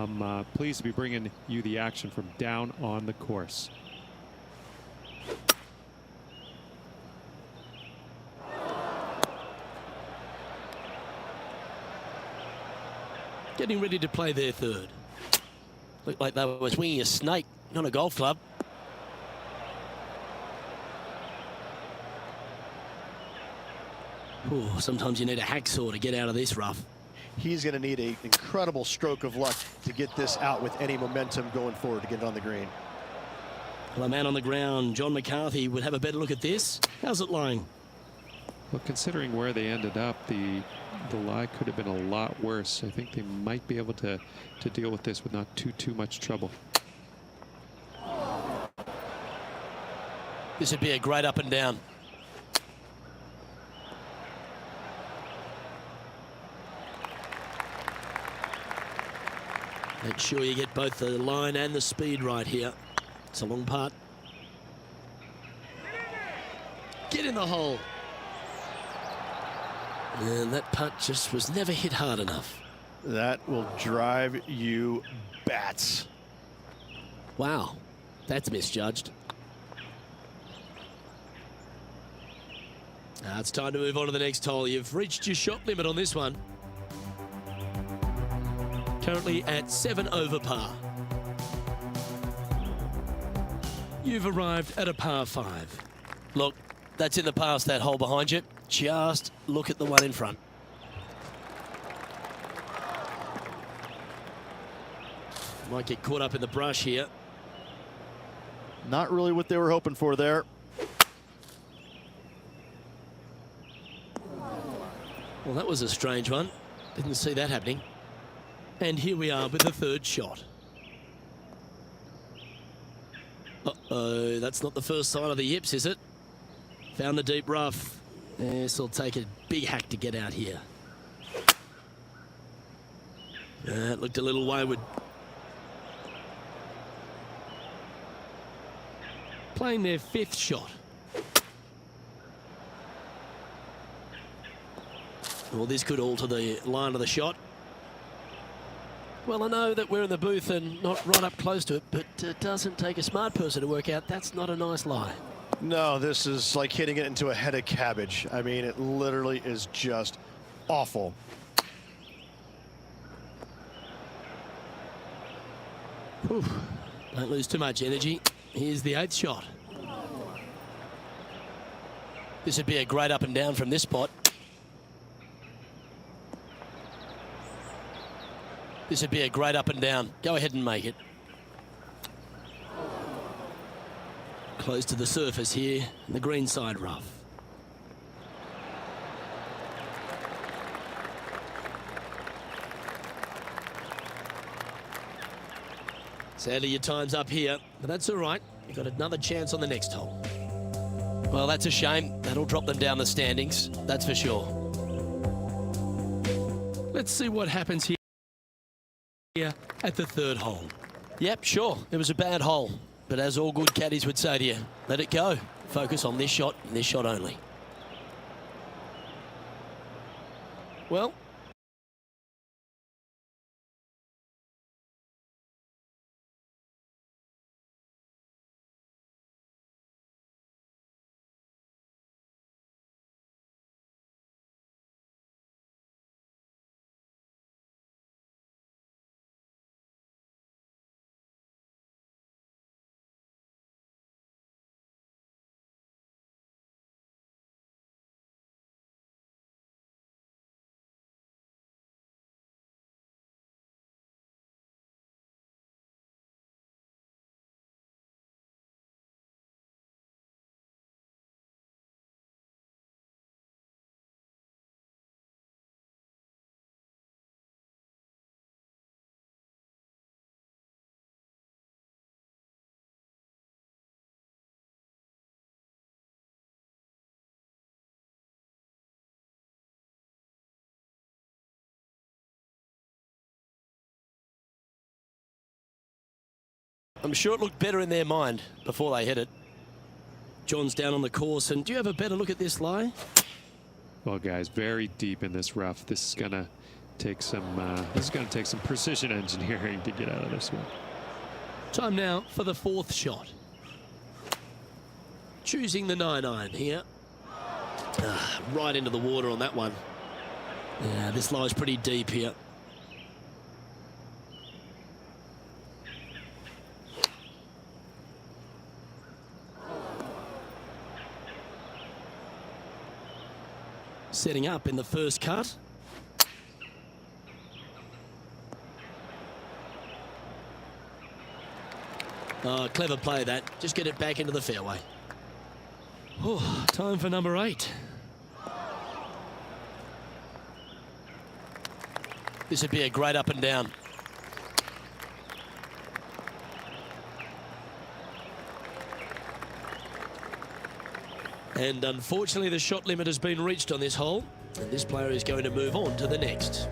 I'm pleased to be bringing you the action from down on the course. Getting ready to play their third. Looked like they were swinging a snake, not a golf club. Ooh, sometimes you need a hacksaw to get out of this rough. He's going to need an incredible stroke of luck to get this out with any momentum going forward to get it on the green. Well, a man on the ground, John McCarthy, would have a better look at this. How's it lying? Well, considering where they ended up, the lie could have been a lot worse. I think they might be able to deal with this with not too much trouble. This would be a great up and down. Make sure you get both the line and the speed right here. It's a long putt. Get in the hole. And that putt just was never hit hard enough. That will drive you bats. Wow, that's misjudged. Now it's time to move on to the next hole. You've reached your shot limit on this one. Currently at 7 over par. You've arrived at a par 5. Look, that's in the past, that hole behind you. Just look at the one in front. Might get caught up in the brush here. Not really what they were hoping for there. Well, that was a strange one. Didn't see that happening. And here we are with the third shot. Uh-oh, that's not the first sign of the yips, is it? Found the deep rough. This will take a big hack to get out here. It looked a little wayward. Playing their 5th shot. Well, this could alter the line of the shot. Well, I know that we're in the booth and not right up close to it, but it doesn't take a smart person to work out that's not a nice lie. No, this is like hitting it into a head of cabbage. I mean, it literally is just awful. Whew. Don't lose too much energy. Here's the 8th shot. This would be a great up and down from this spot. This would be a great up and down. Go ahead and make it. Close to the surface here, the green side rough. Sadly, your time's up here, but that's all right. You've got another chance on the next hole. Well, that's a shame. That'll drop them down the standings, that's for sure. Let's see what happens here at the 3rd hole. Yep, sure, it was a bad hole, but as all good caddies would say to you, let it go. Focus on this shot and this shot only. Well, I'm sure it looked better in their mind before they hit it. John's down on the course, and do you have a better look at this lie? Well, guys, very deep in this rough. This is gonna take some. This is going to take some precision engineering to get out of this one. Time now for the fourth shot. Choosing the 9-iron here. Right into the water on that one. Yeah, this lies pretty deep here. Setting up in the first cut. Oh, clever play that. Just get it back into the fairway. Oh, time for number 8. This would be a great up and down. And unfortunately, the shot limit has been reached on this hole, and this player is going to move on to the next.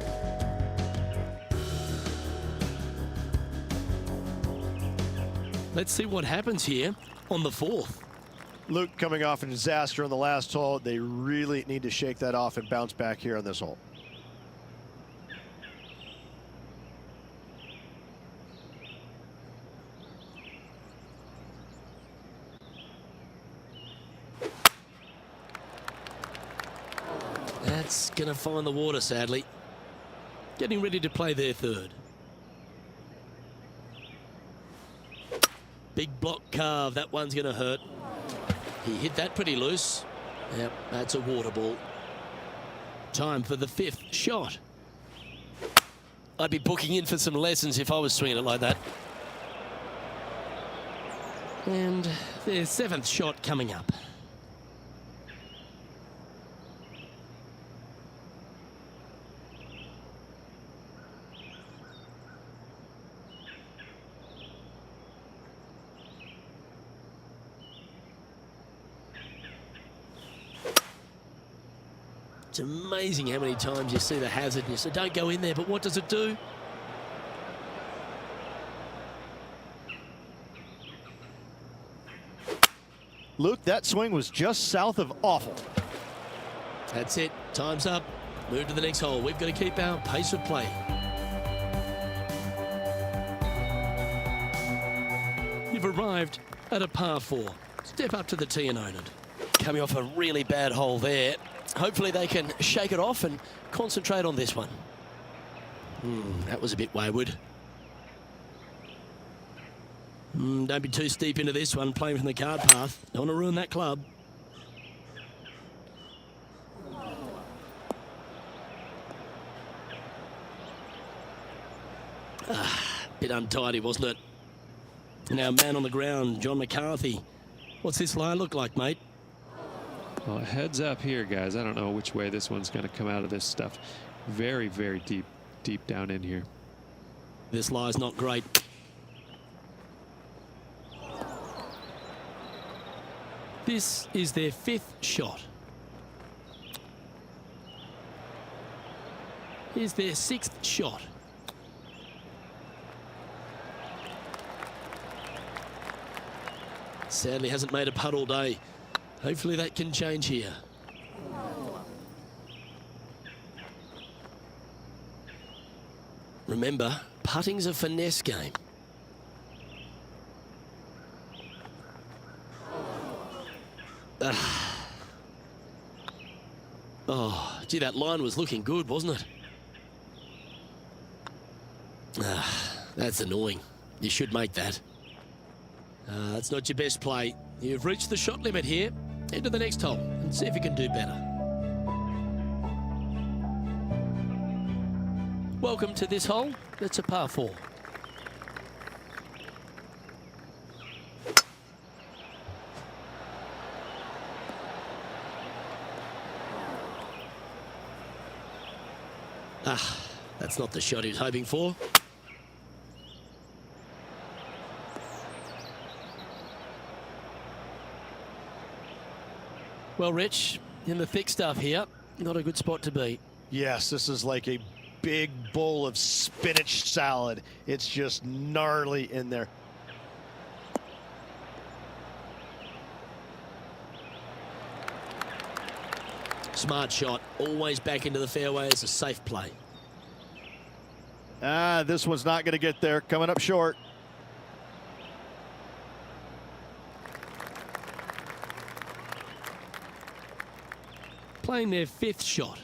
Let's see what happens here on the fourth. Luke coming off a disaster on the last hole. They really need to shake that off and bounce back here on this hole. That's going to find the water, sadly. Getting ready to play their third. Big block carve. That one's going to hurt. He hit that pretty loose. Yep, that's a water ball. Time for the fifth shot. I'd be booking in for some lessons if I was swinging it like that. And their seventh shot coming up. It's amazing how many times you see the hazard and you say, don't go in there, but what does it do? Luke, that swing was just south of awful. That's it. Time's up. Move to the next hole. We've got to keep our pace of play. You've arrived at a par 4. Step up to the tee and own it. Coming off a really bad hole there. Hopefully they can shake it off and concentrate on this one. That was a bit wayward. Don't be too steep into this one, playing from the card path. Don't want to ruin that club. Bit untidy, wasn't it? Now, man on the ground, John McCarthy. What's this line look like, mate? Well, heads up here, guys. I don't know which way this one's going to come out of this stuff. Very, very deep down in here. This lie's not great. This is their fifth shot. Here's their sixth shot. Sadly hasn't made a putt all day. Hopefully that can change here. Remember, putting's a finesse game. Oh, gee, that line was looking good, wasn't it? That's annoying. You should make that. That's not your best play. You've reached the shot limit here. Head to the next hole and see if you can do better. Welcome to this hole. It's a par 4. That's not the shot he was hoping for. Well, Rich, in the thick stuff here, not a good spot to be. Yes, this is like a big bowl of spinach salad. It's just gnarly in there. Smart shot. Always back into the fairway is a safe play. This one's not going to get there. Coming up short. Playing their 5th shot.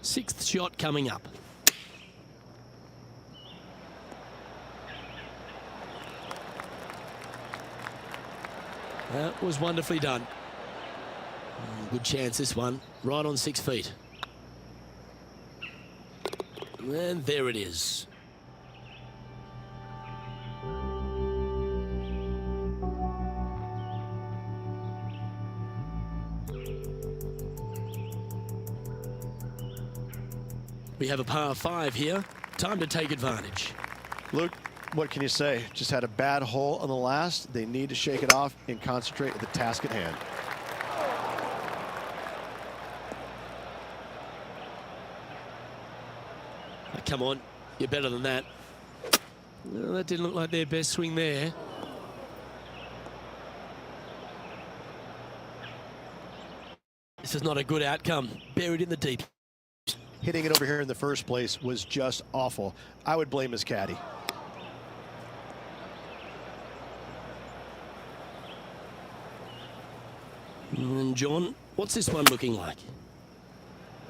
Sixth shot coming up. That was wonderfully done. Good chance this one. Right on 6 feet. And there it is. We have a par 5 here. Time to take advantage. Luke, what can you say? Just had a bad hole on the last. They need to shake it off and concentrate on the task at hand. Oh, come on, you're better than that. Well, that didn't look like their best swing there. This is not a good outcome. Buried in the deep. Hitting it over here in the first place was just awful. I would blame his caddy. And John, what's this one looking like?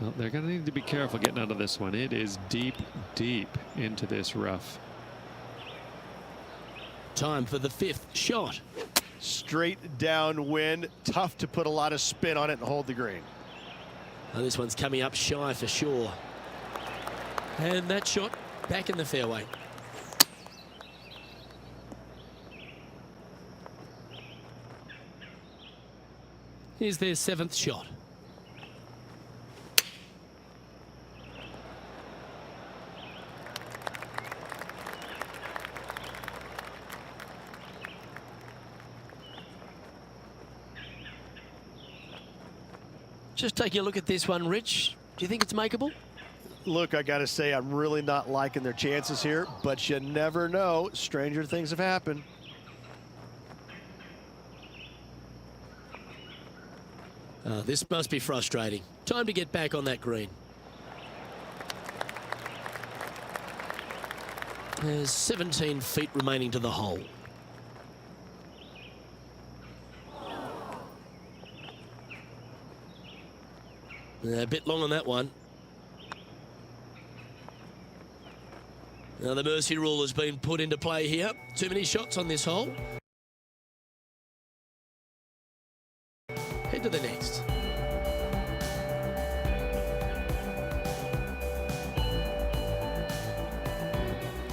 Well, they're going to need to be careful getting out of this one. It is deep, deep into this rough. Time for the 5th shot. Straight downwind. Tough to put a lot of spin on it and hold the green. Oh, this one's coming up shy for sure. And that shot back in the fairway. Here's their 7th shot. Just taking a look at this one, Rich. Do you think it's makeable? Look, I got to say, I'm really not liking their chances here, but you never know. Stranger things have happened. This must be frustrating. Time to get back on that green. There's 17 feet remaining to the hole. A bit long on that one. Now the mercy rule has been put into play here. Too many shots on this hole. Head to the next.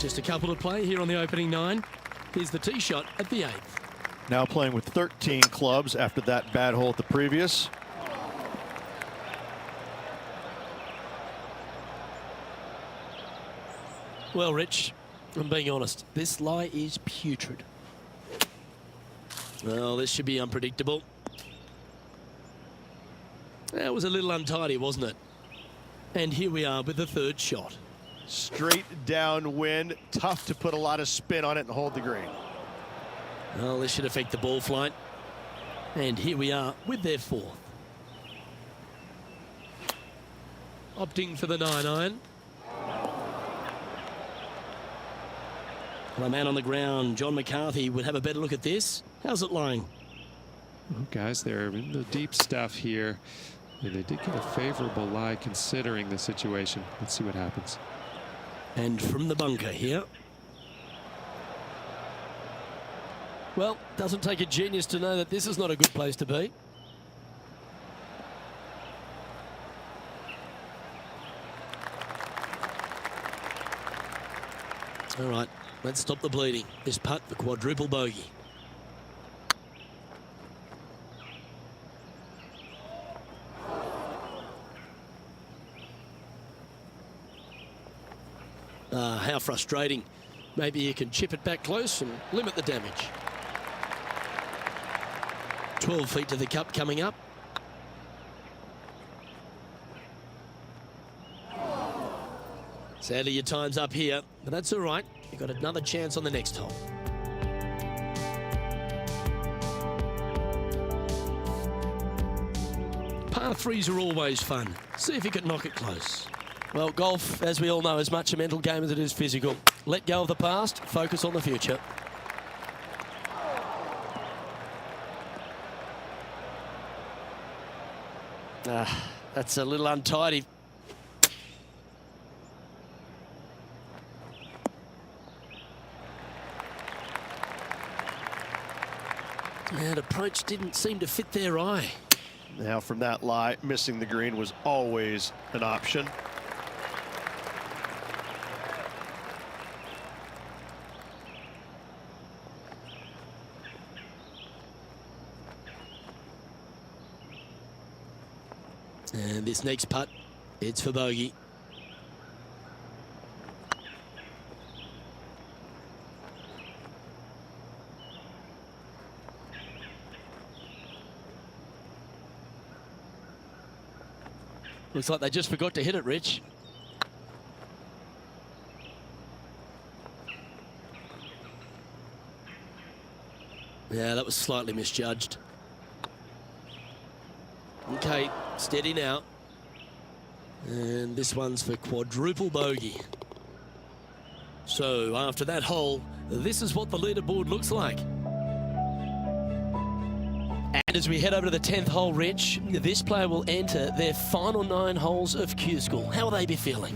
Just a couple to play here on the opening 9. Here's the tee shot at the 8th. Now playing with 13 clubs after that bad hole at the previous. Well, Rich, I'm being honest. This lie is putrid. Well, this should be unpredictable. That was a little untidy, wasn't it? And here we are with the 3rd shot. Straight downwind. Tough to put a lot of spin on it and hold the green. Well, this should affect the ball flight. And here we are with their 4th. Opting for the 9-iron. The man on the ground, John McCarthy, would have a better look at this. How's it lying? Well, guys, they're in the deep stuff here. And they did get a favorable lie considering the situation. Let's see what happens. And from the bunker here. Well, doesn't take a genius to know that this is not a good place to be. All right, let's stop the bleeding. This putt, the quadruple bogey. how frustrating. Maybe you can chip it back close and limit the damage. 12 feet to the cup coming up. Sadly, your time's up here, but that's all right. You've got another chance on the next hole. Par threes are always fun. See if you can knock it close. Well, golf, as we all know, is much a mental game as it is physical. Let go of the past, focus on the future. That's a little untidy. That approach didn't seem to fit their eye. Now from that lie, missing the green was always an option. And this next putt, it's for bogey. Looks like they just forgot to hit it, Rich. Yeah, that was slightly misjudged. Okay, steady now. And this one's for quadruple bogey. So after that hole, this is what the leaderboard looks like. And as we head over to the 10th hole, Rich, this player will enter their final 9 holes of Q School. How will they be feeling?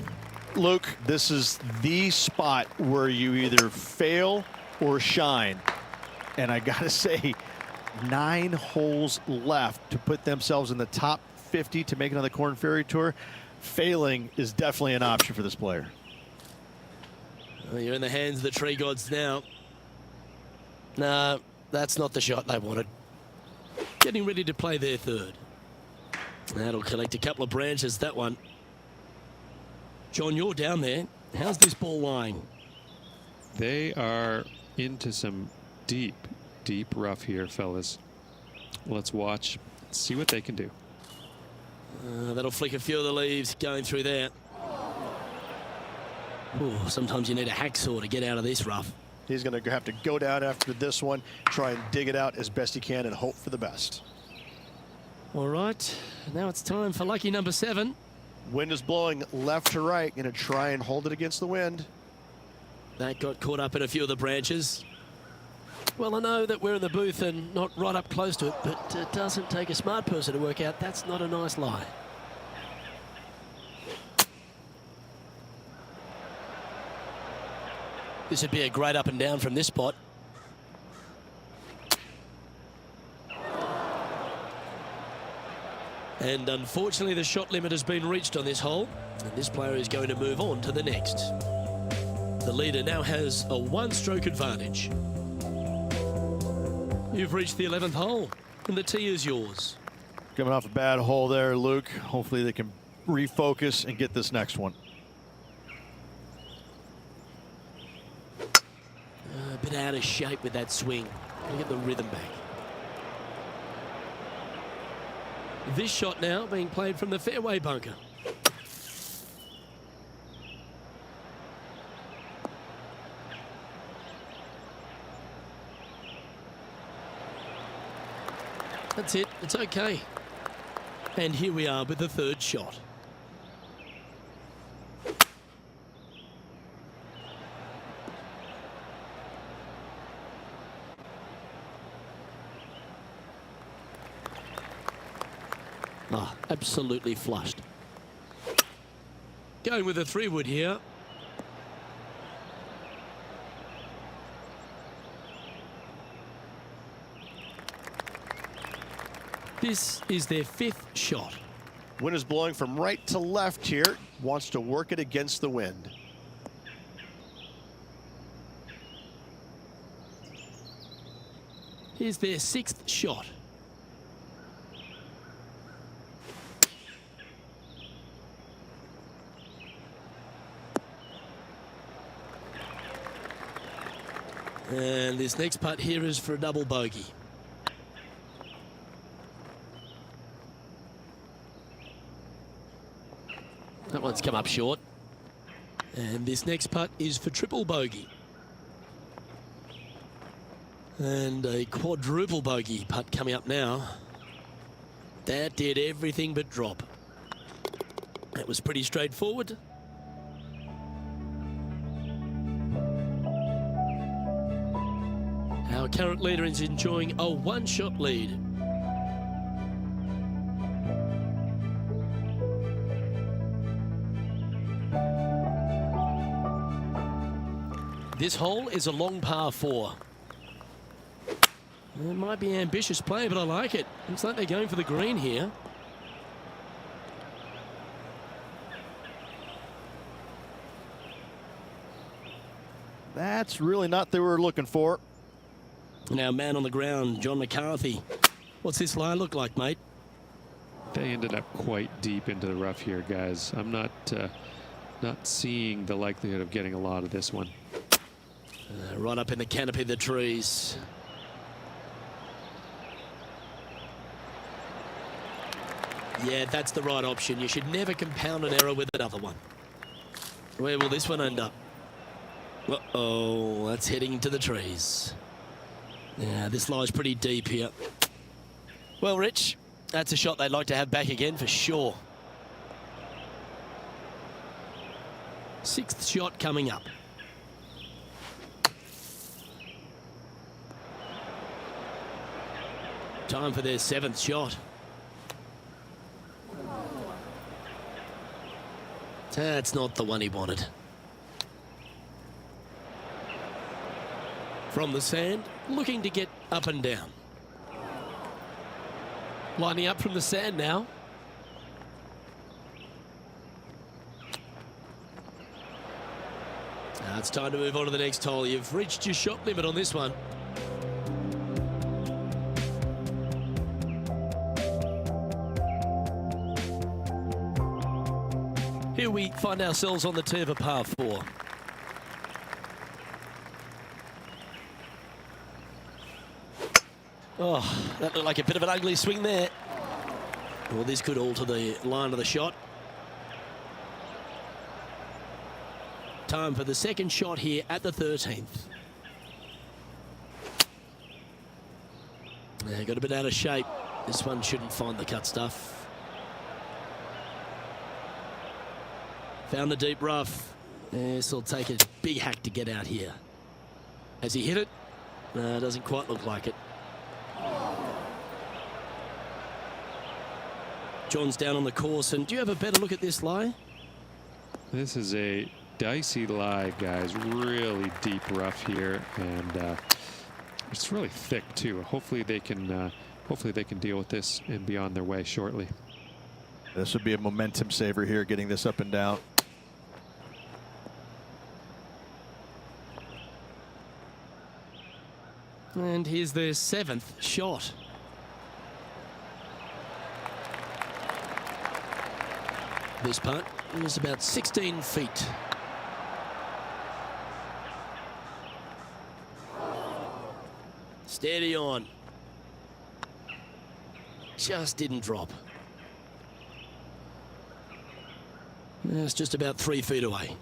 Luke, this is the spot where you either fail or shine. And I gotta say, 9 holes left to put themselves in the top 50 to make it on the Korn Ferry Tour. Failing is definitely an option for this player. Well, you're in the hands of the tree gods now. No, that's not the shot they wanted. Getting ready to play their third. That'll collect a couple of branches, that one. John, you're down there. How's this ball lying? They are into some deep, deep rough here, fellas. Let's watch, see what they can do. That'll flick a few of the leaves going through there. Ooh, sometimes you need a hacksaw to get out of this rough. He's going to have to go down after this one, try and dig it out as best he can and hope for the best. All right, now it's time for lucky number 7. Wind is blowing left to right. Going to try and hold it against the wind. That got caught up in a few of the branches. Well, I know that we're in the booth and not right up close to it, but it doesn't take a smart person to work out that's not a nice lie. This would be a great up and down from this spot. And unfortunately, the shot limit has been reached on this hole, and this player is going to move on to the next. The leader now has a 1-stroke advantage. You've reached the 11th hole, and the tee is yours. Coming off a bad hole there, Luke. Hopefully they can refocus and get this next one. A bit out of shape with that swing. Gotta get the rhythm back. This shot now being played from the fairway bunker. That's it. It's okay. And here we are with the 3rd shot. Ah, absolutely flushed. Going with a 3-wood here. This is their 5th shot. Wind is blowing from right to left here. Wants to work it against the wind. Here's their 6th shot. And this next putt here is for a double bogey. That one's come up short. And this next putt is for triple bogey. And a quadruple bogey putt coming up now. That did everything but drop. That was pretty straightforward. Our current leader is enjoying a one-shot lead. This hole is a long par 4. It might be ambitious play, but I like it. Looks like they're going for the green here. That's really not what they were looking for. Now, man on the ground, John McCarthy. What's this lie look like, mate? They ended up quite deep into the rough here, guys. I'm not seeing the likelihood of getting a lot of this one. Right up in the canopy of the trees. Yeah, that's the right option. You should never compound an error with another one. Where will this one end up? Uh-oh, that's heading to the trees. Yeah, this lies pretty deep here. Well, Rich, that's a shot they'd like to have back again for sure. 6th shot coming up. Time for their 7th shot. That's not the one he wanted. From the sand, looking to get up and down. Lining up from the sand now. Now it's time to move on to the next hole. You've reached your shot limit on this one. Here we find ourselves on the tee of a par 4. Oh, that looked like a bit of an ugly swing there. Well, this could alter the line of the shot. Time for the 2nd shot here at the 13th. Yeah, got a bit out of shape. This one shouldn't find the cut stuff. Found the deep rough. This will take a big hack to get out here. Has he hit it? No, doesn't quite look like it. John's down on the course, and do you have a better look at this lie? This is a dicey lie, guys. Really deep rough here, and it's really thick too. Hopefully they can deal with this and be on their way shortly. This would be a momentum saver here, getting this up and down. And here's their 7th shot. This putt is about 16 feet. Steady on. Just didn't drop. It's just about 3 feet away.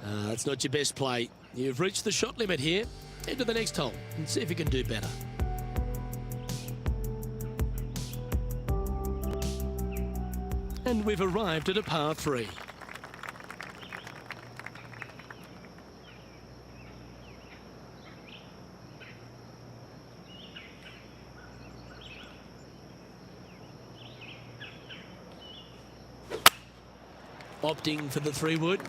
That's not your best play. You've reached the shot limit here. Head to the next hole and see if you can do better. And we've arrived at a par 3. Opting for the 3-wood.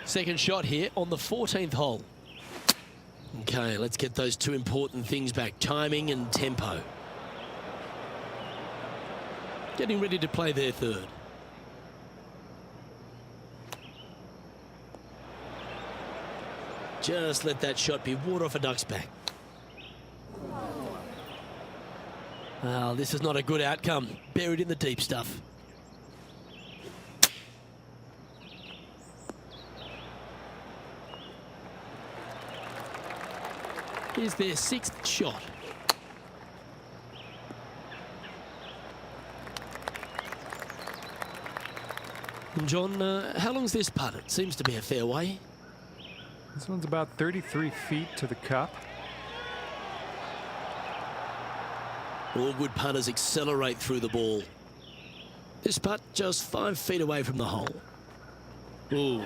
Second shot here on the 14th hole. Okay, let's get those 2 important things back, timing and tempo. Getting ready to play their 3rd. Just let that shot be water off a duck's back. Well, this is not a good outcome. Buried in the deep stuff. Here's their 6th shot. And John, how long's this putt? It seems to be a fair way. This one's about 33 feet to the cup. All good putters accelerate through the ball. This putt just 5 feet away from the hole. Ooh.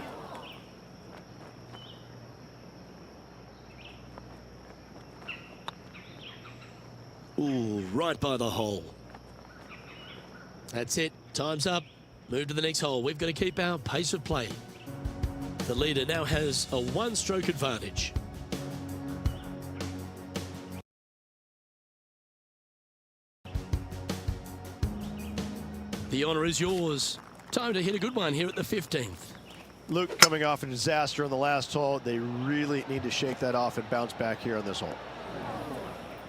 Ooh, right by the hole. That's it. Time's up. Move to the next hole. We've got to keep our pace of play. The leader now has a 1-stroke advantage. The honour is yours. Time to hit a good one here at the 15th. Luke, coming off a disaster on the last hole, they really need to shake that off and bounce back here on this hole.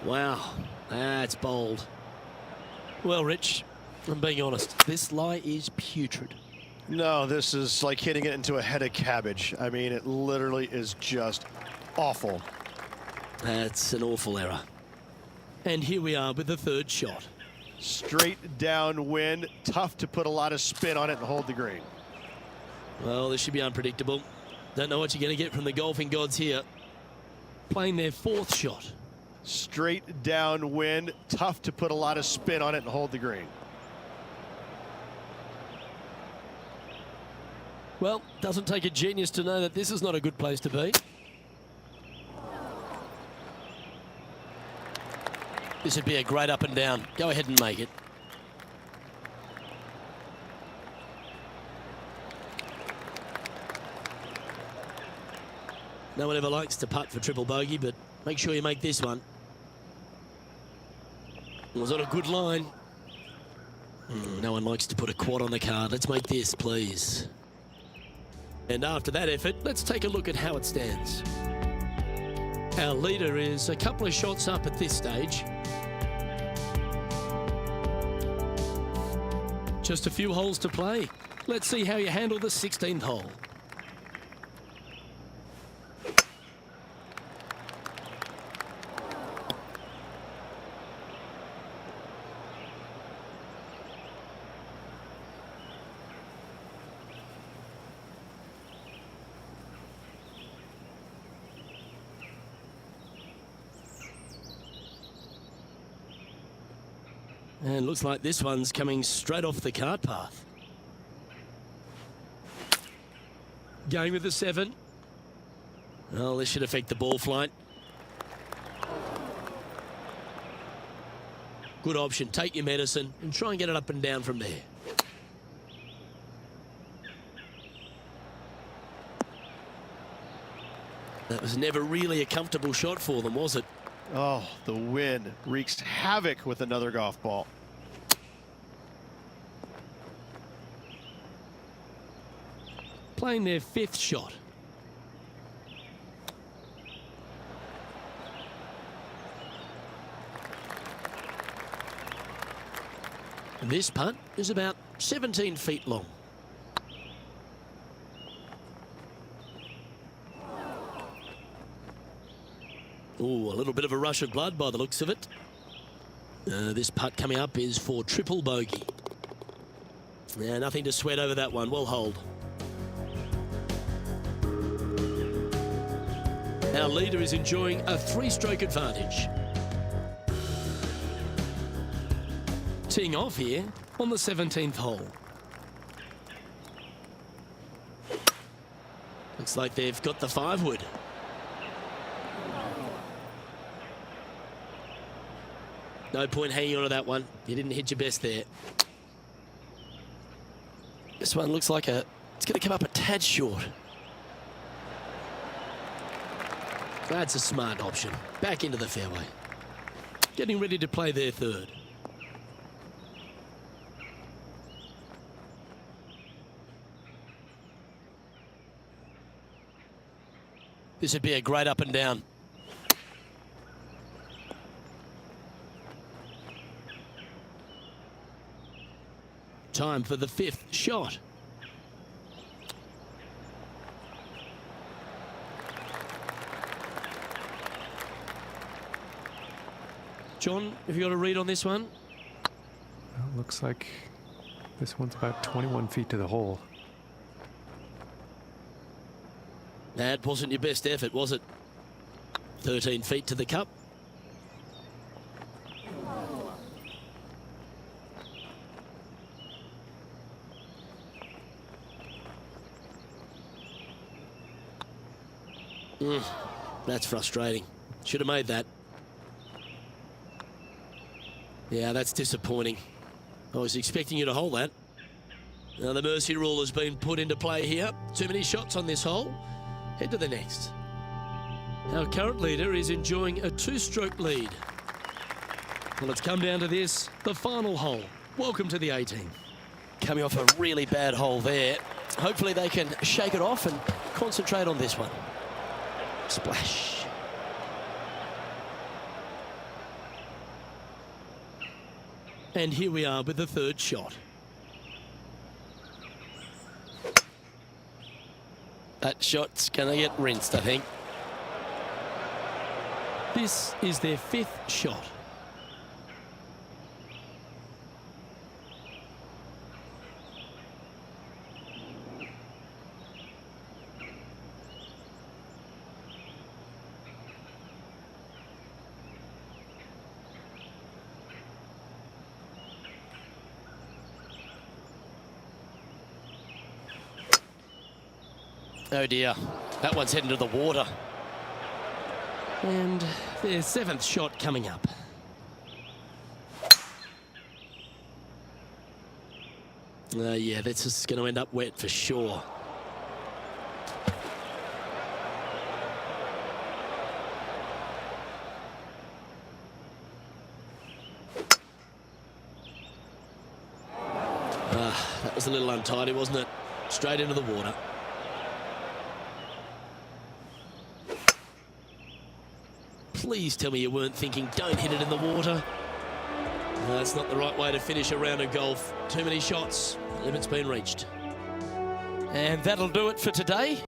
Wow, that's bold. Well, Rich, I'm being honest. This lie is putrid. No, this is like hitting it into a head of cabbage. I mean, it literally is just awful. That's an awful error. And here we are with the 3rd shot. Straight downwind, tough to put a lot of spin on it and hold the green. Well, this should be unpredictable. Don't know what you're going to get from the golfing gods here. Playing their 4th shot. Straight downwind, tough to put a lot of spin on it and hold the green. Well, doesn't take a genius to know that this is not a good place to be. This would be a great up and down. Go ahead and make it. No one ever likes to putt for triple bogey, but make sure you make this one. It was on a good line. No one likes to put a quad on the card. Let's make this, please. And after that effort, let's take a look at how it stands. Our leader is a couple of shots up at this stage. Just a few holes to play. Let's see how you handle the 16th hole. And looks like this one's coming straight off the cart path. Going with the 7. Well, this should affect the ball flight. Good option. Take your medicine and try and get it up and down from there. That was never really a comfortable shot for them, was it? Oh, the wind wreaks havoc with another golf ball. Playing their 5th shot. And this putt is about 17 feet long. Ooh, a little bit of a rush of blood by the looks of it. This putt coming up is for triple bogey. Yeah, nothing to sweat over that one. Well hold. Our leader is enjoying a 3-stroke advantage. Teeing off here on the 17th hole. Looks like they've got the 5-wood. No point hanging on to that one. You didn't hit your best there. This one looks like it's going to come up a tad short. That's a smart option. Back into the fairway. Getting ready to play their 3rd. This would be a great up and down. Time for the 5th shot. John, have you got a read on this one? Well, looks like this one's about 21 feet to the hole. That wasn't your best effort, was it? 13 feet to the cup. That's frustrating. Should have made that. Yeah, that's disappointing. I was expecting you to hold that. Now the mercy rule has been put into play here. Too many shots on this hole. Head to the next. Our current leader is enjoying a 2-stroke lead. Well, it's come down to this, the final hole. Welcome to the 18. Coming off a really bad hole there. Hopefully they can shake it off and concentrate on this one. Splash. And here we are with the 3rd shot. That shot's gonna get rinsed, I think. This is their 5th shot. Oh dear, that one's heading to the water. And their 7th shot coming up. Yeah, this is going to end up wet for sure. That was a little untidy, wasn't it? Straight into the water. Please tell me you weren't thinking, don't hit it in the water. No, that's not the right way to finish a round of golf. Too many shots. Limit's been reached. And that'll do it for today.